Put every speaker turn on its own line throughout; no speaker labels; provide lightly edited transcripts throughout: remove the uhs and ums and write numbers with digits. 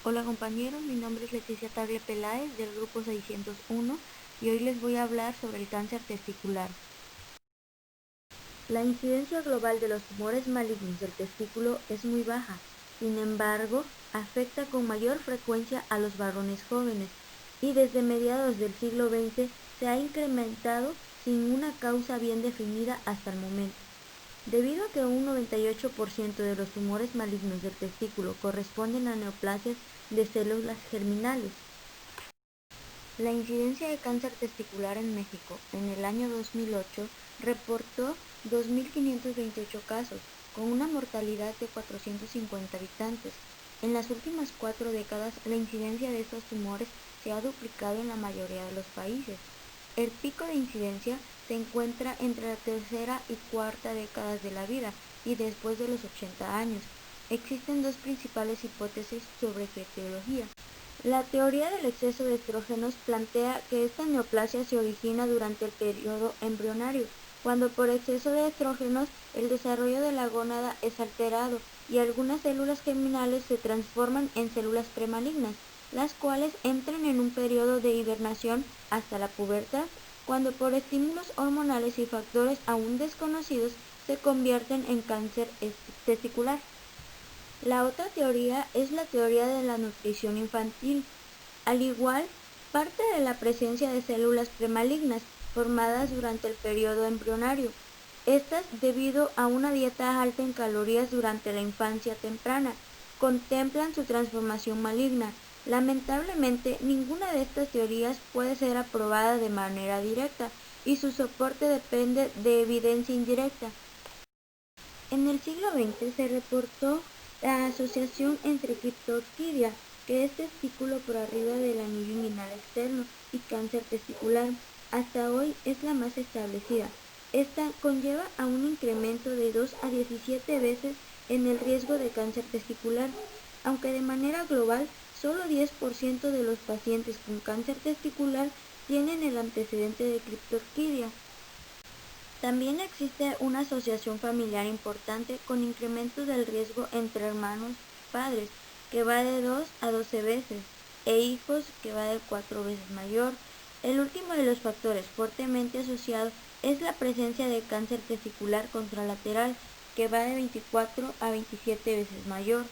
Hola compañeros, mi nombre es Leticia Tagle Peláez del grupo 601 y hoy les voy a hablar sobre el cáncer testicular. La incidencia global de los tumores malignos del testículo es muy baja, sin embargo, afecta con mayor frecuencia a los varones jóvenes y desde mediados del siglo XX se ha incrementado sin una causa bien definida hasta el momento. Debido a que un 98% de los tumores malignos del testículo corresponden a neoplasias de células germinales. La incidencia de cáncer testicular en México en el año 2008 reportó 2.528 casos, con una mortalidad de 450 habitantes. En las últimas 4 décadas, la incidencia de estos tumores se ha duplicado en la mayoría de los países. El pico de incidencia se encuentra entre la tercera y cuarta décadas de la vida y después de los 80 años. Existen dos principales hipótesis sobre su etiología. La teoría del exceso de estrógenos plantea que esta neoplasia se origina durante el periodo embrionario, cuando por exceso de estrógenos el desarrollo de la gónada es alterado y algunas células germinales se transforman en células premalignas, las cuales entran en un periodo de hibernación hasta la pubertad, cuando por estímulos hormonales y factores aún desconocidos se convierten en cáncer testicular. La otra teoría es la teoría de la nutrición infantil. Al igual, parte de la presencia de células premalignas formadas durante el periodo embrionario. Estas, debido a una dieta alta en calorías durante la infancia temprana, contemplan su transformación maligna. Lamentablemente, ninguna de estas teorías puede ser aprobada de manera directa y su soporte depende de evidencia indirecta. En el siglo XX se reportó la asociación entre criptorquidia, que es testículo por arriba del anillo inguinal externo, y cáncer testicular. Hasta hoy es la más establecida. Esta conlleva a un incremento de 2 a 17 veces en el riesgo de cáncer testicular, aunque de manera global solo 10% de los pacientes con cáncer testicular tienen el antecedente de criptorquidia. También existe una asociación familiar importante con incrementos del riesgo entre hermanos padres, que va de 2 a 12 veces, e hijos, que va de 4 veces mayor. El último de los factores fuertemente asociados es la presencia de cáncer testicular contralateral, que va de 24 a 27 veces mayor.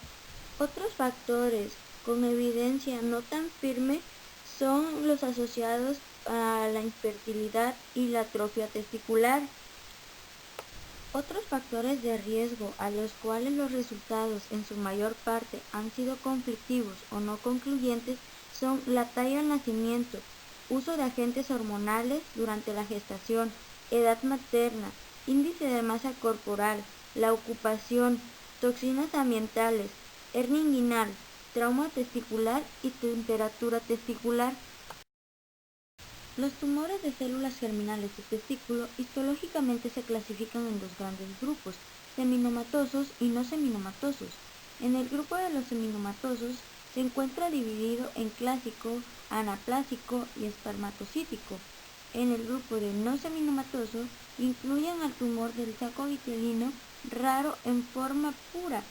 Otros factores con evidencia no tan firme son los asociados a la infertilidad y la atrofia testicular. Otros factores de riesgo a los cuales los resultados en su mayor parte han sido conflictivos o no concluyentes son la talla al nacimiento, uso de agentes hormonales durante la gestación, edad materna, índice de masa corporal, la ocupación, toxinas ambientales, hernia inguinal, trauma testicular y temperatura testicular. Los tumores de células germinales de testículo histológicamente se clasifican en dos grandes grupos, seminomatosos y no seminomatosos. En el grupo de los seminomatosos se encuentra dividido en clásico, anaplásico y espermatocítico. En el grupo de no seminomatoso incluyen al tumor del saco vitelino raro en forma pura,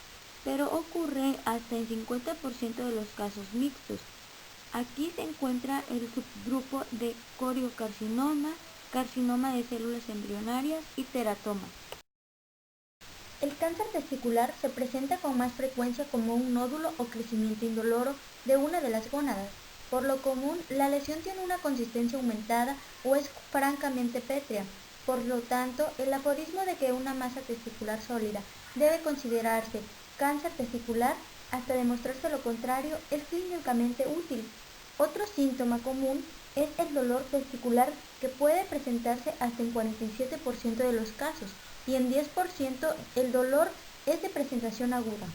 pero ocurre hasta en 50% de los casos mixtos. Aquí se encuentra el subgrupo de coriocarcinoma, carcinoma de células embrionarias y teratoma. El cáncer testicular se presenta con más frecuencia como un nódulo o crecimiento indoloro de una de las gónadas. Por lo común, la lesión tiene una consistencia aumentada o es francamente pétrea. Por lo tanto, el aforismo de que una masa testicular sólida debe considerarse cáncer testicular hasta demostrarse lo contrario es clínicamente útil. Otro síntoma común es el dolor testicular, que puede presentarse hasta en 47% de los casos y en 10% el dolor es de presentación aguda.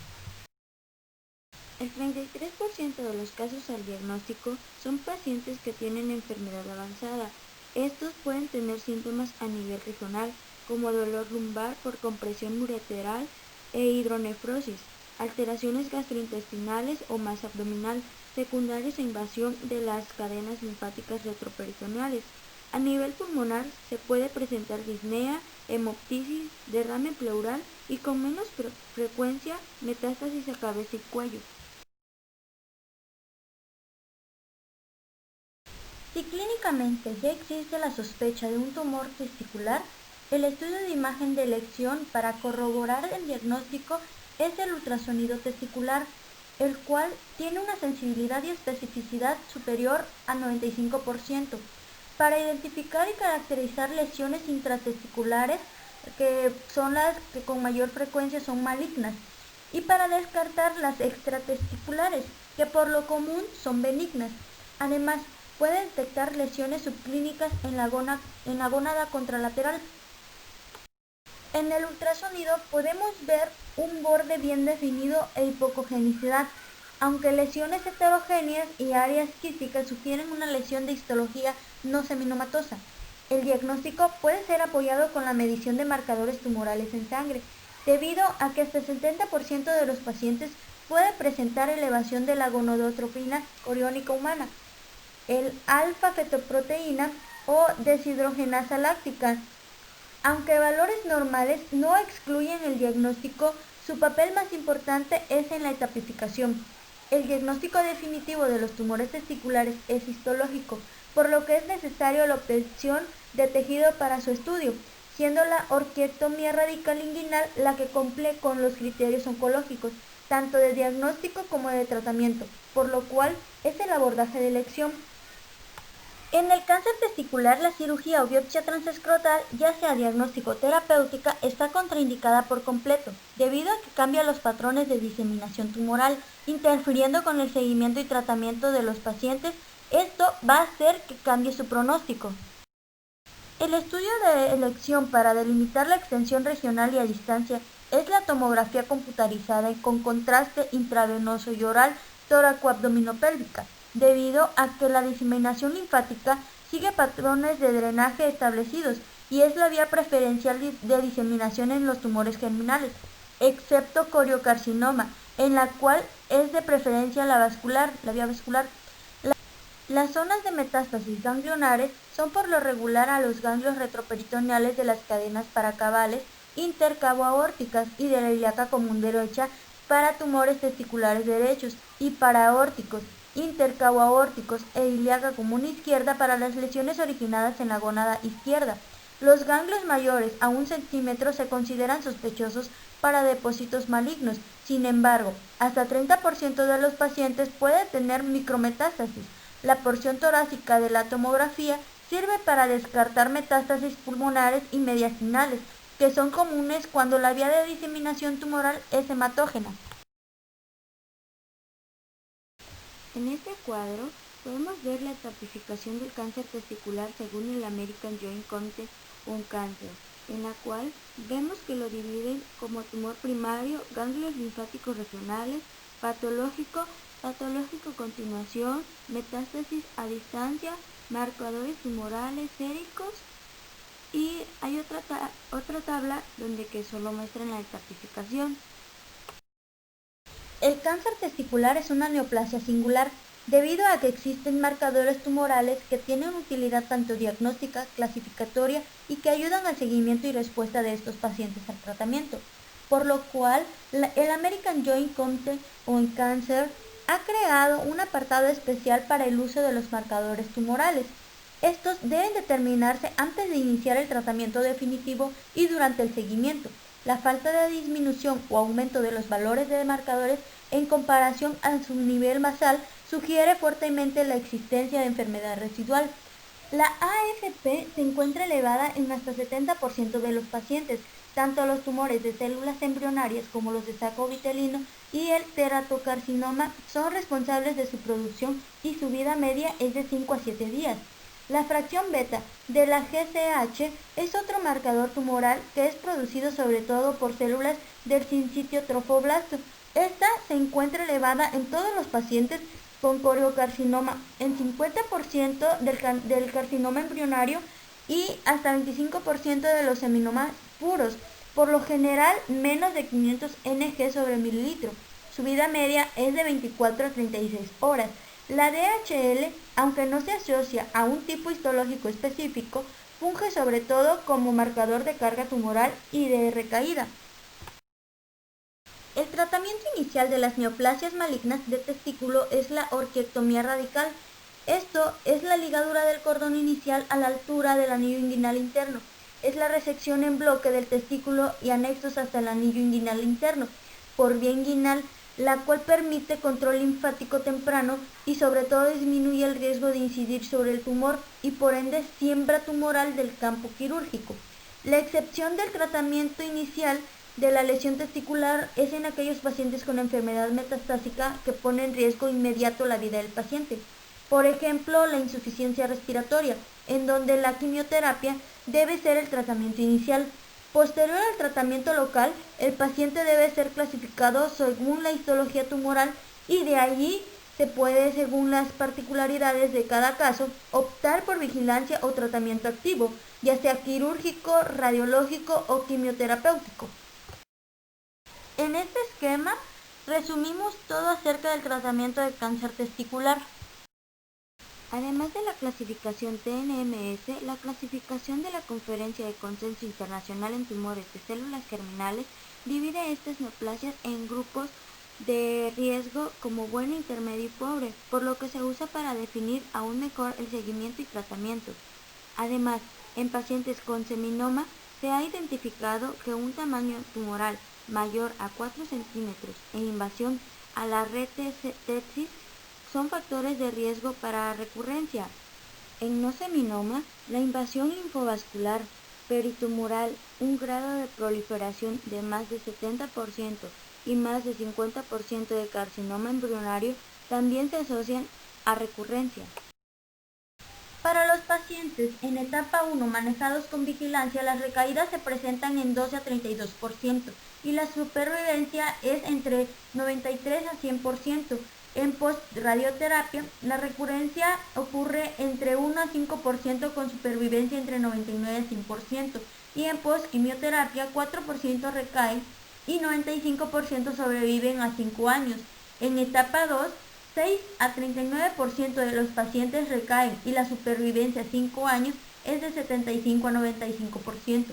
El 33% de los casos al diagnóstico son pacientes que tienen enfermedad avanzada. Estos pueden tener síntomas a nivel regional, como dolor lumbar por compresión ureteral e hidronefrosis, alteraciones gastrointestinales o masa abdominal, secundarios a invasión de las cadenas linfáticas retroperitoneales. A nivel pulmonar se puede presentar disnea, hemoptisis, derrame pleural y con menos frecuencia metástasis a cabeza y cuello. Si clínicamente ya existe la sospecha de un tumor testicular, el estudio de imagen de elección para corroborar el diagnóstico es el ultrasonido testicular, el cual tiene una sensibilidad y especificidad superior a 95% para identificar y caracterizar lesiones intratesticulares, que son las que con mayor frecuencia son malignas, y para descartar las extratesticulares, que por lo común son benignas. Además, puede detectar lesiones subclínicas en la gónada contralateral. En el ultrasonido podemos ver un borde bien definido e hipocogenicidad, aunque lesiones heterogéneas y áreas quísticas sugieren una lesión de histología no seminomatosa. El diagnóstico puede ser apoyado con la medición de marcadores tumorales en sangre, debido a que hasta el 70% de los pacientes puede presentar elevación de la gonadotropina coriónica humana, el alfa-fetoproteína o deshidrogenasa láctica. Aunque valores normales no excluyen el diagnóstico, su papel más importante es en la etapificación. El diagnóstico definitivo de los tumores testiculares es histológico, por lo que es necesario la obtención de tejido para su estudio, siendo la orquiectomía radical inguinal la que cumple con los criterios oncológicos, tanto de diagnóstico como de tratamiento, por lo cual es el abordaje de elección. En el cáncer testicular, la cirugía o biopsia transescrotal, ya sea diagnóstico o terapéutica, está contraindicada por completo, debido a que cambia los patrones de diseminación tumoral, interfiriendo con el seguimiento y tratamiento de los pacientes. Esto va a hacer que cambie su pronóstico. El estudio de elección para delimitar la extensión regional y a distancia es la tomografía computarizada con contraste intravenoso y oral tóraco-abdominopélvica, debido a que la diseminación linfática sigue patrones de drenaje establecidos y es la vía preferencial de diseminación en los tumores germinales, excepto coriocarcinoma, en la cual es de preferencia la vía vascular. Las zonas de metástasis ganglionares son por lo regular a los ganglios retroperitoneales de las cadenas paracavales intercavoaórticas y de la ilíaca común derecha para tumores testiculares derechos y paraórticos, intercavoaórticos e ilíaca común izquierda para las lesiones originadas en la gónada izquierda. Los ganglios mayores a 1 centímetro se consideran sospechosos para depósitos malignos. Sin embargo, hasta 30% de los pacientes puede tener micrometástasis. La porción torácica de la tomografía sirve para descartar metástasis pulmonares y mediastinales, que son comunes cuando la vía de diseminación tumoral es hematógena. En este cuadro podemos ver la etapificación del cáncer testicular según el American Joint Committee on Cancer, en la cual vemos que lo dividen como tumor primario, ganglios linfáticos regionales, patológico continuación, metástasis a distancia, marcadores tumorales séricos, y hay otra tabla donde que solo muestran la etapificación. El cáncer testicular es una neoplasia singular, debido a que existen marcadores tumorales que tienen utilidad tanto diagnóstica, clasificatoria y que ayudan al seguimiento y respuesta de estos pacientes al tratamiento, por lo cual el American Joint Committee on Cancer ha creado un apartado especial para el uso de los marcadores tumorales. Estos deben determinarse antes de iniciar el tratamiento definitivo y durante el seguimiento. La falta de disminución o aumento de los valores de marcadores en comparación a su nivel basal sugiere fuertemente la existencia de enfermedad residual. La AFP se encuentra elevada en hasta 70% de los pacientes, tanto los tumores de células embrionarias como los de saco vitelino y el teratocarcinoma son responsables de su producción y su vida media es de 5 a 7 días. La fracción beta de la GCH es otro marcador tumoral que es producido sobre todo por células del sincitio trofoblasto. Esta se encuentra elevada en todos los pacientes con coriocarcinoma, en 50% del carcinoma embrionario y hasta 25% de los seminomas puros, por lo general menos de 500 Ng sobre mililitro. Su vida media es de 24 a 36 horas. La DHL, aunque no se asocia a un tipo histológico específico, funge sobre todo como marcador de carga tumoral y de recaída. El tratamiento inicial de las neoplasias malignas de testículo es la orquiectomía radical. Esto es la ligadura del cordón inicial a la altura del anillo inguinal interno. Es la resección en bloque del testículo y anexos hasta el anillo inguinal interno por vía inguinal, la cual permite control linfático temprano y sobre todo disminuye el riesgo de incidir sobre el tumor y por ende siembra tumoral del campo quirúrgico. La excepción del tratamiento inicial de la lesión testicular es en aquellos pacientes con enfermedad metastásica que pone en riesgo inmediato la vida del paciente. Por ejemplo, la insuficiencia respiratoria, en donde la quimioterapia debe ser el tratamiento inicial. Posterior al tratamiento local, el paciente debe ser clasificado según la histología tumoral y de allí se puede, según las particularidades de cada caso, optar por vigilancia o tratamiento activo, ya sea quirúrgico, radiológico o quimioterapéutico. En este esquema resumimos todo acerca del tratamiento de cáncer testicular. Además de la clasificación TNMS, la clasificación de la Conferencia de Consenso Internacional en Tumores de Células Germinales divide estas neoplasias en grupos de riesgo como bueno, intermedio y pobre, por lo que se usa para definir aún mejor el seguimiento y tratamiento. Además, en pacientes con seminoma se ha identificado que un tamaño tumoral mayor a 4 centímetros e invasión a la red TETSIS son factores de riesgo para recurrencia. En no seminoma, la invasión linfovascular peritumoral, un grado de proliferación de más de 70% y más de 50% de carcinoma embrionario también se asocian a recurrencia. Para los pacientes en etapa 1 manejados con vigilancia, las recaídas se presentan en 12 a 32% y la supervivencia es entre 93 a 100%. En post-radioterapia, la recurrencia ocurre entre 1 a 5% con supervivencia entre 99 a 100%, y en post-quimioterapia 4% recaen y 95% sobreviven a 5 años. En etapa 2, 6 a 39% de los pacientes recaen y la supervivencia a 5 años es de 75 a 95%.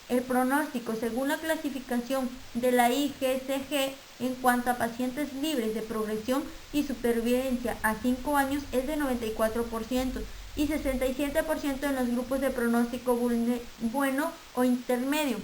El pronóstico, según la clasificación de la IGCG, en cuanto a pacientes libres de progresión y supervivencia a 5 años es de 94% y 67% en los grupos de pronóstico bueno o intermedio.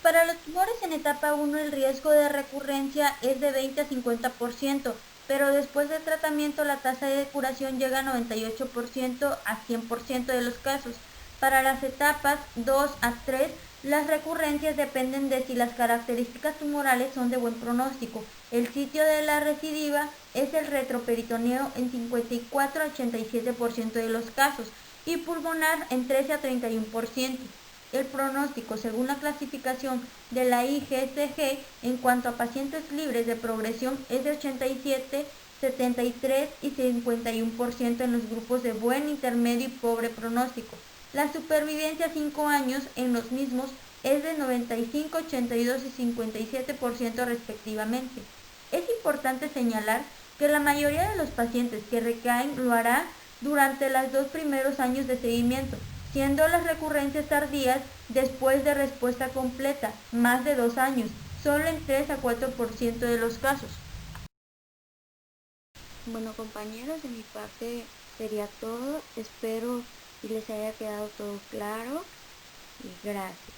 Para los tumores en etapa 1 el riesgo de recurrencia es de 20 a 50%, pero después del tratamiento la tasa de curación llega a 98% a 100% de los casos. Para las etapas 2 a 3, las recurrencias dependen de si las características tumorales son de buen pronóstico. El sitio de la recidiva es el retroperitoneo en 54 a 87% de los casos y pulmonar en 13 a 31%. El pronóstico, según la clasificación de la IGCG, en cuanto a pacientes libres de progresión, es de 87, 73 y 51% en los grupos de buen, intermedio y pobre pronóstico. La supervivencia a 5 años en los mismos es de 95, 82 y 57% respectivamente. Es importante señalar que la mayoría de los pacientes que recaen lo hará durante los 2 primeros años de seguimiento, siendo las recurrencias tardías después de respuesta completa, más de 2 años, solo en 3 a 4% de los casos. Bueno, compañeros, de mi parte sería todo. Espero y les haya quedado todo claro y gracias.